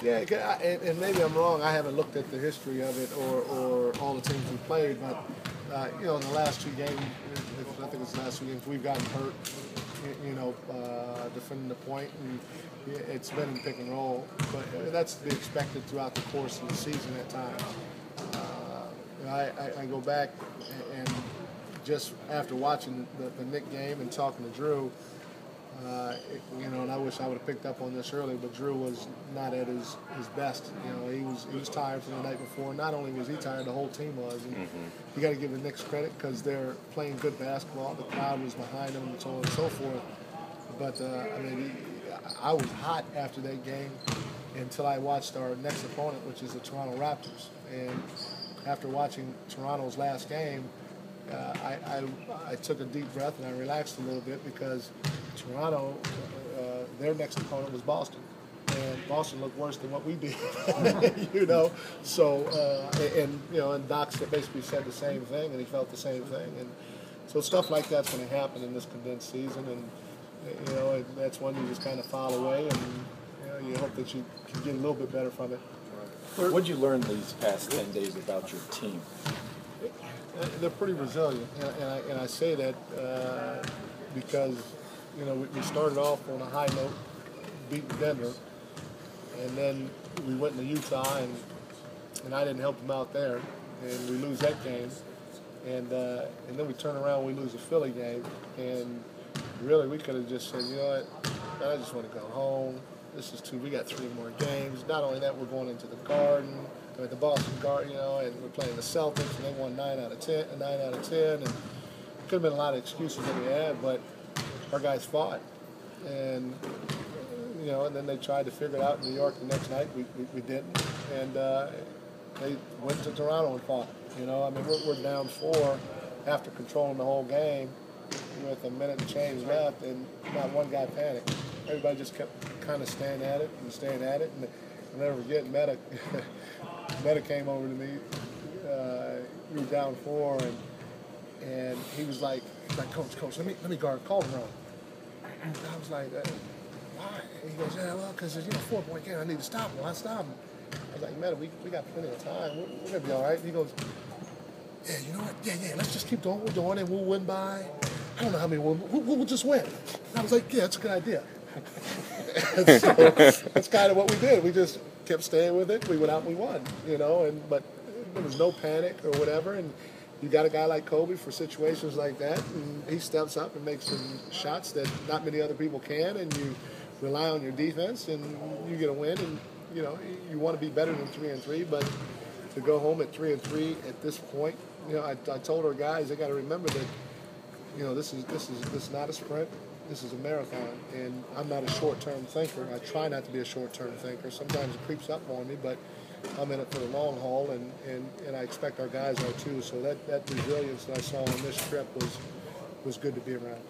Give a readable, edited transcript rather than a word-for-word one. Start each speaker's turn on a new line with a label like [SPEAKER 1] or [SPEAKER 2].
[SPEAKER 1] Yeah, and maybe I'm wrong. I haven't looked at the history of it or all the teams we played, but in the last two games, I think it's the last two games, we've gotten hurt. Defending the point, and it's been in pick and roll. But that's to be expected throughout the course of the season at times. I go back and just after watching the Nick game and talking to Drew. And I wish I would have picked up on this earlier, but Drew was not at his best. He was tired from the night before. Not only was he tired, the whole team was. And you got to give the Knicks credit because they're playing good basketball. The crowd was behind them, and so on and so forth. But I was hot after that game until I watched our next opponent, which is the Toronto Raptors. And after watching Toronto's last game, I took a deep breath and I relaxed a little bit because Toronto, their next opponent was Boston, and Boston looked worse than what we did, So and Doc basically said the same thing, and he felt the same thing, and so stuff like that's going to happen in this condensed season, and that's when you just kind of file away, and you hope that you can get a little bit better from it.
[SPEAKER 2] What did you learn these past 10 days about your team?
[SPEAKER 1] They're pretty resilient, and I say that because we started off on a high note, beating Denver, and then we went into Utah, and I didn't help them out there, and we lose that game, and then we turn around and we lose the Philly game, and really we could have just said, you know what, I just want to go home. We got 3 more games. Not only that, we're going into the Garden. At the Boston Garden, and we're playing the Celtics, and they won 9 out of 10, and could have been a lot of excuses that we had, but our guys fought, and and then they tried to figure it out in New York the next night. We didn't, and they went to Toronto and fought. We're down 4 after controlling the whole game with a minute and change left, and not one guy panicked. Everybody just kept kind of staying at it, and I'll never forget Meta came over to me. We were down 4, and he was like, Coach, let me guard Calderon. And I was like, why? And he goes, yeah, well, because there's 4-point game. I need to stop him. I stop him. I was like, Meta, we got plenty of time. We're gonna be all right. And he goes, yeah, you know what? Yeah. Let's just keep doing what we're doing, and we'll win by. I don't know how many we'll just win. And I was like, yeah, that's a good idea. So that's kind of what we did. We just kept staying with it. We went out and we won, but there was no panic or whatever. And you got a guy like Kobe for situations like that, and he steps up and makes some shots that not many other people can, and you rely on your defense, and you get a win. And you want to be better than 3-3, but to go home at 3-3 at this point, I told our guys they got to remember that this is not a sprint. This is a marathon, and I'm not a short-term thinker. I try not to be a short-term thinker. Sometimes it creeps up on me, but I'm in it for the long haul, and I expect our guys are too. So that resilience that I saw on this trip was good to be around.